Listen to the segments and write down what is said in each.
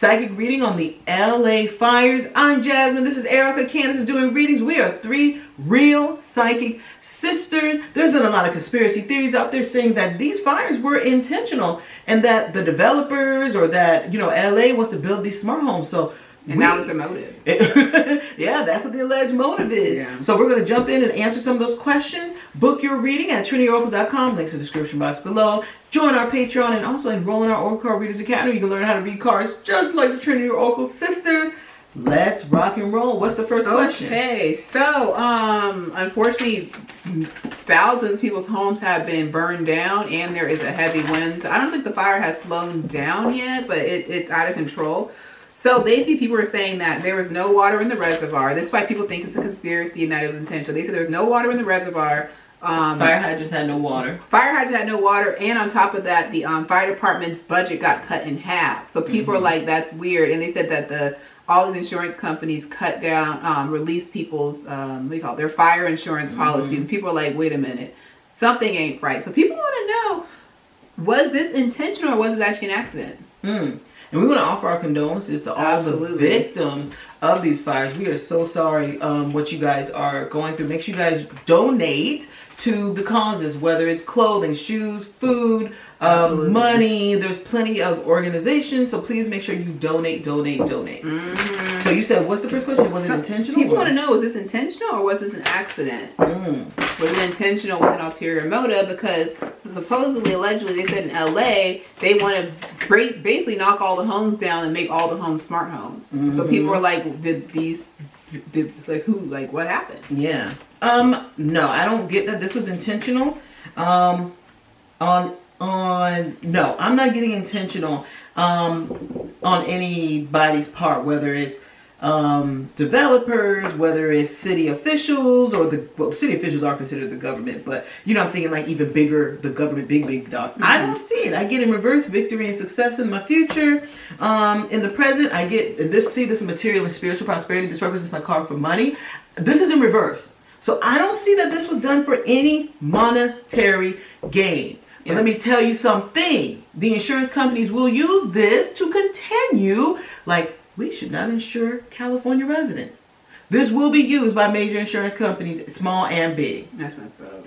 Psychic reading on the LA fires. I'm Jasmine. This is Erica. Candace is doing readings. We are three real psychic sisters. There's been a lot of conspiracy theories out there saying that these fires were intentional and that the developers or that, LA wants to build these smart homes. And that was the motive. Yeah, that's what the alleged motive is. Yeah. So we're going to jump in and answer some of those questions. Book your reading at TrinityOracles.com. Links in the description box below. Join our Patreon and also enroll in our Oracle Card Readers Academy. You can learn how to read cards just like the Trinity Oracles sisters. Let's rock and roll. What's the first question? Okay, so unfortunately, thousands of people's homes have been burned down, and there is a heavy wind. I don't think the fire has slowed down yet, but it's out of control. So basically, people are saying that there was no water in the reservoir. This is why people think it's a conspiracy and that it was intentional. They said there's no water in the reservoir. Fire hydrants had no water. Fire hydrants had no water, and on top of that, the fire department's budget got cut in half. So people are like, that's weird. And they said that all the insurance companies cut down, released people's, their fire insurance policy. And people are like, wait a minute, something ain't right. So people want to know, was this intentional or was it actually an accident? And we want to offer our condolences to all the victims of these fires. We are so sorry what you guys are going through. Make sure you guys donate to the causes, whether it's clothing, shoes, food, money. There's plenty of organizations, so please make sure you donate. So you said, what's the first question? Was it intentional? People want to know, was this intentional or was this an accident? Was it intentional with an ulterior motive? Because supposedly, allegedly, they said in LA, they want to basically knock all the homes down and make all the homes smart homes. So people are like, what happened? Yeah. No, I don't get that this was intentional. No, I'm not getting intentional on anybody's part, whether it's developers, whether it's city officials or city officials are considered the government, but I'm thinking like even bigger, the government, big dog. I don't see it. I get in reverse victory and success in my future. In the present, I get this is material and spiritual prosperity. This represents my card for money. This is in reverse. So I don't see that this was done for any monetary gain. And let me tell you something. The insurance companies will use this to continue, we should not insure California residents. This will be used by major insurance companies, small and big. That's messed up.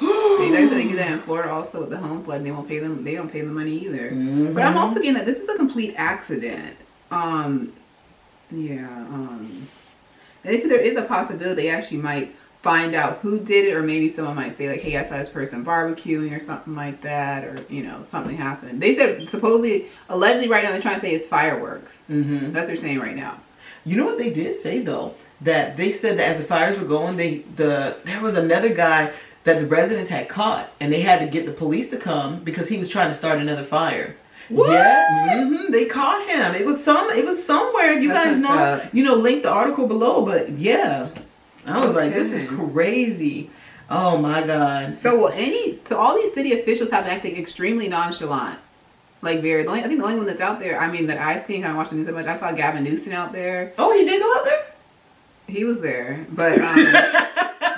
They do that in Florida also with the home flood. They don't pay them the money either. But I'm also getting that this is a complete accident. And they said there is a possibility they actually might find out who did it, or maybe someone might say like, hey, I saw this person barbecuing or something like that, or something happened. They said allegedly right now they're trying to say it's fireworks. That's what they're saying right now. You know what they did say though? That they said that as the fires were going, there was another guy that the residents had caught, and they had to get the police to come because he was trying to start another fire. What? Yeah, they caught him. It was somewhere. You guys know, link the article below. But yeah, I was like, this is crazy. Oh my God. So all these city officials have been acting extremely nonchalant. I think the only one that's out there, that I've seen, kind of watching the news so much, I saw Gavin Newsom out there. Oh, he did go out there? He was there, but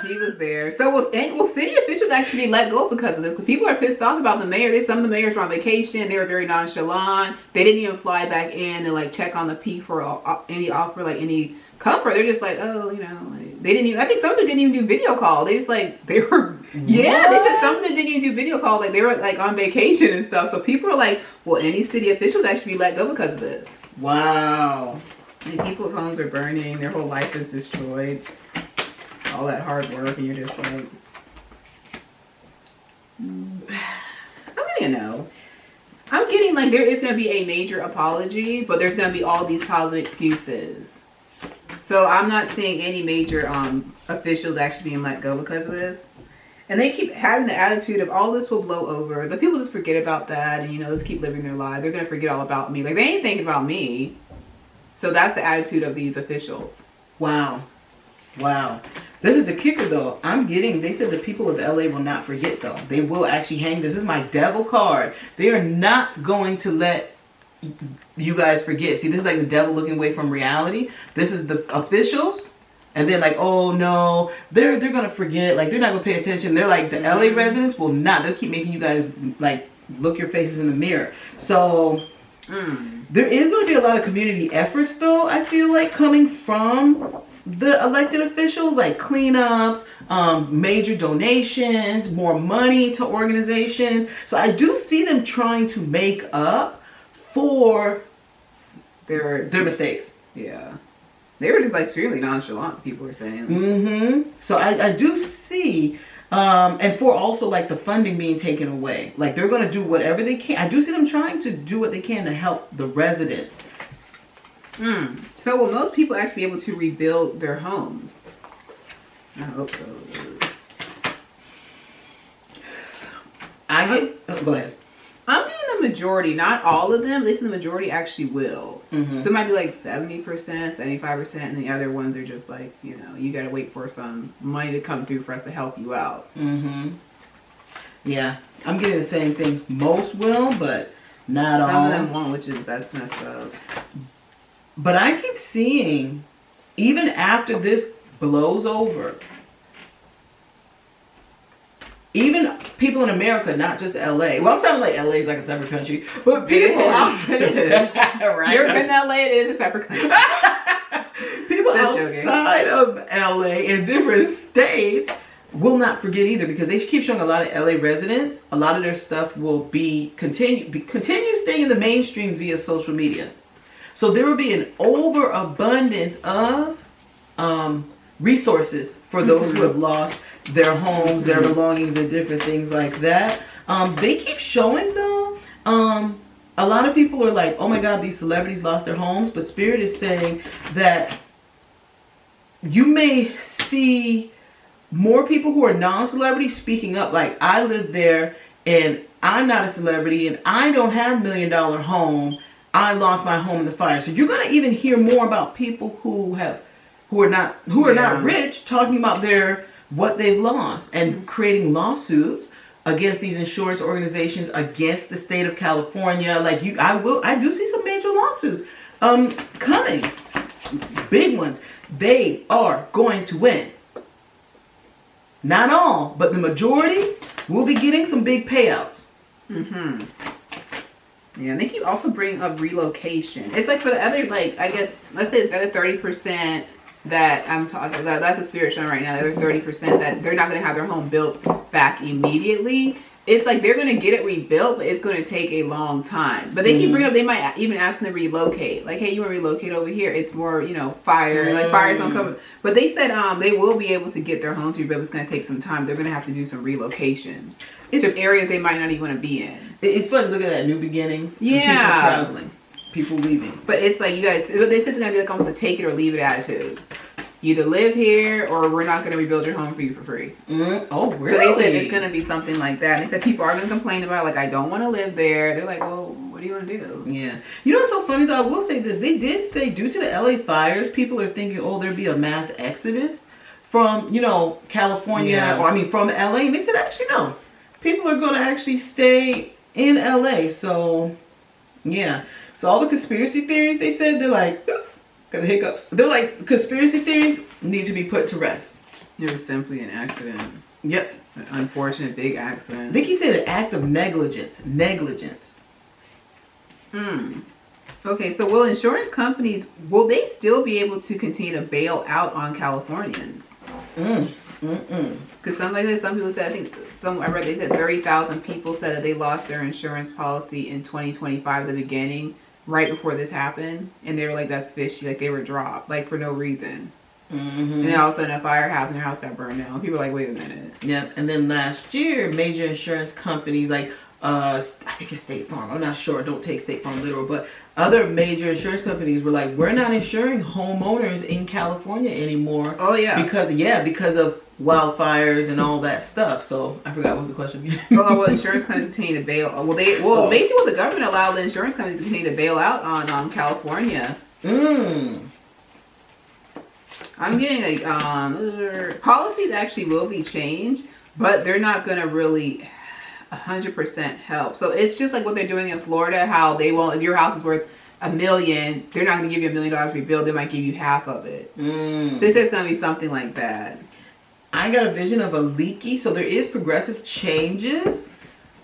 he was there. So will city officials actually be let go because of this? People are pissed off about the mayor. Some of the mayors were on vacation. They were very nonchalant. They didn't even fly back in and check on the people for any any comfort. They're just like, they didn't even. I think some of them didn't even do video call. They just they were. Yeah, they said some of them didn't even do video call. They were on vacation and stuff. So people are like, will any city officials actually be let go because of this? Wow. And people's homes are burning. Their whole life is destroyed. All that hard work, and you're just like, I'm getting there is going to be a major apology, but there's going to be all these positive excuses. So I'm not seeing any major officials actually being let go because of this. And they keep having the attitude of all this will blow over. The people just forget about that and, just keep living their lives. They're going to forget all about me. They ain't thinking about me. So that's the attitude of these officials. Wow. This is the kicker though. They said the people of LA will not forget though. They will actually hang this. This is my devil card. They are not going to let you guys forget. See, this is the devil looking away from reality. This is the officials. And then oh no, they're going to forget. They're not going to pay attention. They're the LA residents will not. They'll keep making you guys look your faces in the mirror. So There is going to be a lot of community efforts, though, I feel like, coming from the elected officials, like cleanups, major donations, more money to organizations. So I do see them trying to make up for their mistakes. Yeah. They were just like extremely nonchalant, people were saying. Mm-hmm. So I do see, and for also like the funding being taken away. Like they're going to do whatever they can. I do see them trying to do what they can to help the residents. So will most people actually be able to rebuild their homes? I hope so. Go ahead. I'm in the majority, not all of them, at least in the majority actually will. So it might be like 70%, 75%, and the other ones are just like, you know, you got to wait for some money to come through for us to help you out. Yeah, I'm getting the same thing. Most will, but not all. Some of them won't, that's messed up. But I keep seeing, even after this blows over, even people in America, not just LA. Well, I'm sounding like LA is like a separate country, but people outside it is. Right? You're in LA, it is a separate country. People outside of LA in different states will not forget either, because they keep showing a lot of LA residents. A lot of their stuff will continue staying in the mainstream via social media. So there will be an overabundance of resources for those who have lost their homes, their belongings, and different things like that. They keep showing though. A lot of people are like, "Oh my God, these celebrities lost their homes," but Spirit is saying that you may see more people who are non-celebrities speaking up. Like, I live there, and I'm not a celebrity, and I don't have $1 million home. I lost my home in the fire. So you're gonna even hear more about people who are not rich talking about what they've lost and creating lawsuits against these insurance organizations, against the state of California. Like I do see some major lawsuits coming, big ones. They are going to win. Not all, but the majority will be getting some big payouts. Yeah, and they keep also bringing up relocation. It's like for the other, like, I guess, let's say the other 30% that I'm talking about, that's a Spirit showing right now, the other 30% that they're not going to have their home built back immediately. It's like they're going to get it rebuilt, but it's going to take a long time. But they keep bringing up, they might even ask them to relocate. Like, hey, you want to relocate over here? It's more, you know, fire. Like, fire's don't come. But they said they will be able to get their homes rebuilt. It's going to take some time. They're going to have to do some relocation. It's some areas they might not even want to be in. It's fun to look at that New Beginnings. Yeah. People traveling. People leaving. But it's like, they said it's going to be like almost a take it or leave it attitude. You either live here or we're not going to rebuild your home for you for free. Oh, really? So they said it's going to be something like that. And they said people are going to complain about, like, I don't want to live there. They're like, well, what do you want to do? Yeah. You know what's so funny, though? I will say this. They did say due to the LA fires, people are thinking, there'd be a mass exodus from, California, from LA. And they said, actually, no. People are going to actually stay in LA. So, yeah. So all the conspiracy theories, they said, they're like, got the hiccups. They're like, conspiracy theories need to be put to rest. It was simply an accident. Yep. An unfortunate big accident. They keep saying an act of negligence. Okay, so will insurance companies, will they still be able to continue to bail out on Californians? Because some people said, I read they said 30,000 people said that they lost their insurance policy in 2025, the beginning, right before this happened. And they were like, that's fishy. Like, they were dropped, like, for no reason. And then all of a sudden a fire happened, their house got burned down. People were like, wait a minute. Yep. And then last year, major insurance companies like, I think it's State Farm. I'm not sure. Don't take State Farm literal. But other major insurance companies were like, we're not insuring homeowners in California anymore. Oh, yeah. Because of wildfires and all that stuff. So I forgot, what was the question? Well, insurance companies continue to bail. Basically what the government allowed the insurance companies to continue to bail out on California. I'm getting like policies actually will be changed, but they're not gonna really 100% help. So it's just like what they're doing in Florida, how they won't, if your house is worth $1 million, they're not gonna give you $1 million to rebuild. They might give you half of it. So they say it's gonna be something like that. I got a vision of a leaky, so there is progressive changes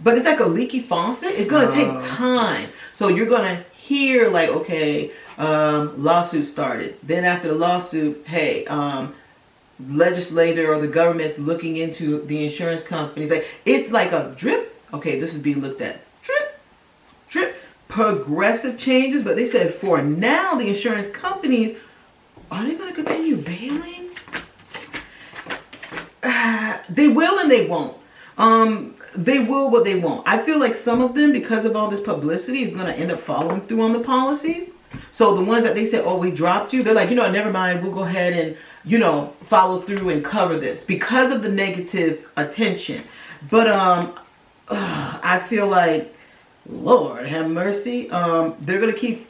but it's like a leaky faucet. It's going to take Oh. time. So you're going to hear like, okay, lawsuit started. Then after the lawsuit, hey, legislator or the government's looking into the insurance companies. Like, it's like a drip. Okay, this is being looked at. Drip, drip. Progressive changes. But they said for now, the insurance companies, are they going to continue bailing? They will and they won't. They will, but they won't. I feel like some of them, because of all this publicity, is going to end up following through on the policies. So the ones that they said, oh, we dropped you, they're like, never mind, we'll go ahead and, follow through and cover this because of the negative attention. But I feel like, Lord have mercy, they're going to keep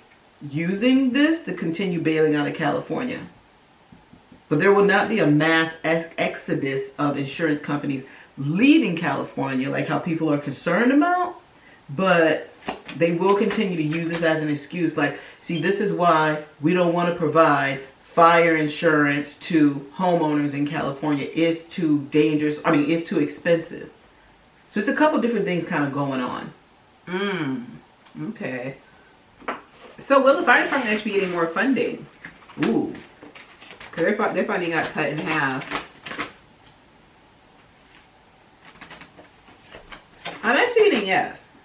using this to continue bailing out of California. But there will not be a mass exodus of insurance companies leaving California like how people are concerned about. But they will continue to use this as an excuse. Like, see, this is why we don't want to provide fire insurance to homeowners in California. It's too dangerous. I mean, it's too expensive. So it's a couple different things kind of going on. Okay. So will the fire department actually be getting more funding? Ooh. Because their funding got cut in half. I'm actually getting yes.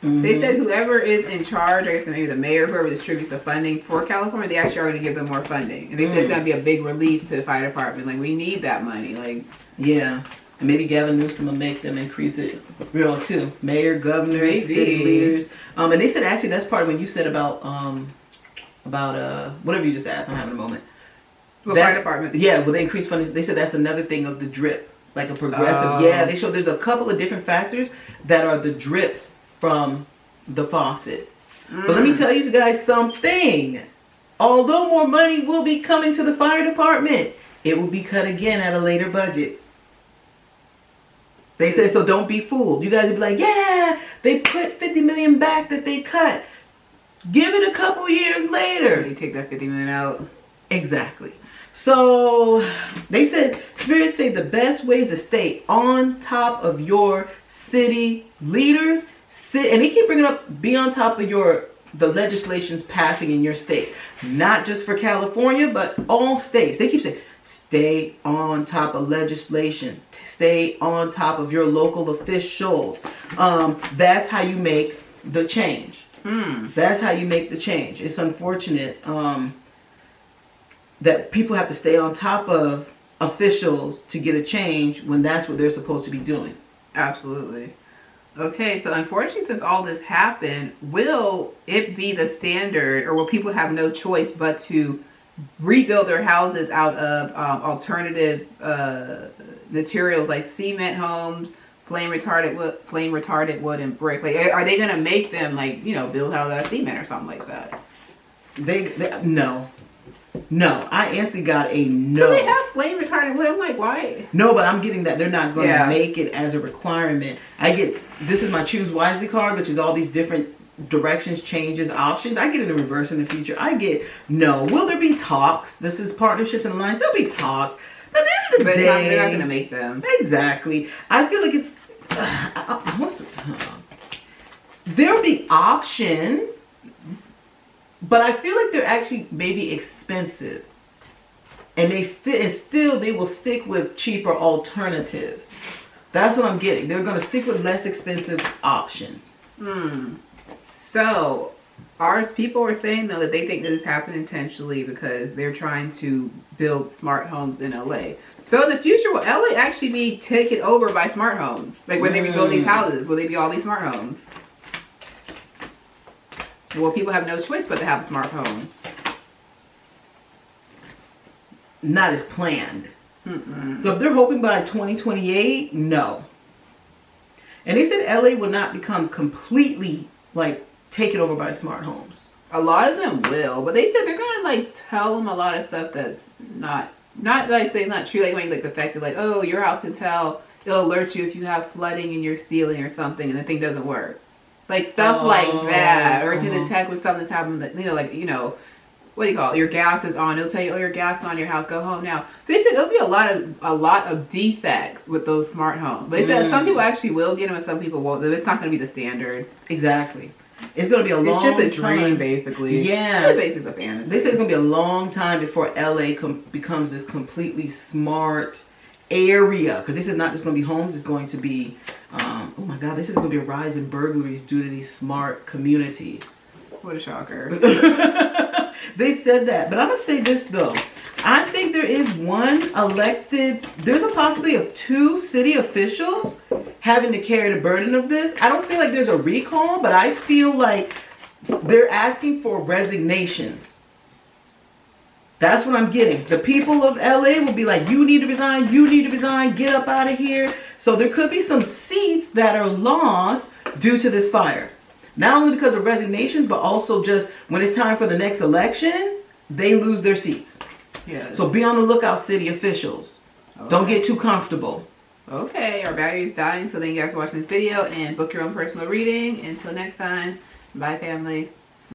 Mm-hmm. They said whoever is in charge, I guess maybe the mayor, whoever distributes the funding for California, they actually are going to give them more funding. And they said it's going to be a big relief to the fire department. Like, we need that money. Like, yeah. And maybe Gavin Newsom will make them increase it too. Mayor, governors, Maybe. city leaders. And they said actually that's part of what you said about whatever you just asked. I'm having a moment. the fire department. Yeah, well, they increased funding. They said that's another thing of the drip, like a progressive. Oh. Yeah, they showed there's a couple of different factors that are the drips from the faucet. But let me tell you guys something. Although more money will be coming to the fire department, it will be cut again at a later budget. They said, so don't be fooled. You guys will be like, yeah, they put $50 million back that they cut. Give it a couple years later. You take that $50 million out. Exactly. So they said, spirits say the best way is to stay on top of your city leaders. And they keep bringing up, be on top of the legislations passing in your state. Not just for California, but all states. They keep saying, stay on top of legislation. Stay on top of your local officials. That's how you make the change. That's how you make the change. It's unfortunate that people have to stay on top of officials to get a change when that's what they're supposed to be doing. Absolutely. Okay, so unfortunately, since all this happened, will it be the standard, or will people have no choice but to rebuild their houses out of alternative materials like cement homes, flame retardant wood, and brick? Like, are they gonna make them build houses out of cement or something like that? They no. I instantly got a no. Do they have flame retardant wood? I'm like, why? No, but I'm getting that they're not going to Yeah. make it as a requirement. This is my Choose Wisely card, which is all these different directions, changes, options. I get it in reverse in the future. I get no. Will there be talks? This is partnerships and alliance. There'll be talks. But at the end of the But day, they're not going to make them. Exactly. I feel like it's there'll be options, but I feel like they're actually maybe expensive, and they will stick with cheaper alternatives. That's what I'm getting. They're going to stick with less expensive options. So, people are saying though that they think that this happened intentionally because they're trying to build smart homes in LA. So in the future, will LA actually be taken over by smart homes? Like when they rebuild these houses, will they be all these smart homes? Well, people have no choice but to have a smart home. Not as planned. So if they're hoping by 2028, no. And they said LA will not become completely taken over by smart homes. A lot of them will, but they said they're gonna tell them a lot of stuff that's not say not true. Like the fact that oh, your house can tell, it'll alert you if you have flooding in your ceiling or something, and the thing doesn't work. Like stuff like that, or it can detect when something's happening. what do you call it? Your gas is on. It'll tell you, oh, your gas is on your house. Go home now. So they said it'll be a lot of defects with those smart homes. But they said some people actually will get them and some people won't. It's not going to be the standard. Exactly. It's going to be a long time. It's just a dream, basically. Yeah. The basics of fantasy. They say it's going to be a long time before LA becomes this completely smart area. Because this is not just going to be homes. It's going to be, oh my God, this is going to be a rise in burglaries due to these smart communities. What a shocker. They said that. But I'm going to say this, though. I think there is there's a possibility of 2 city officials having to carry the burden of this. I don't feel like there's a recall, but I feel like they're asking for resignations. That's what I'm getting. The people of LA will be like, you need to resign, get up out of here. So there could be some seats that are lost due to this fire. Not only because of resignations, but also just when it's time for the next election, they lose their seats. Yeah. So be on the lookout, city officials. Okay. Don't get too comfortable. Okay, our battery's dying, so thank you guys for watching this video and book your own personal reading. Until next time, bye family.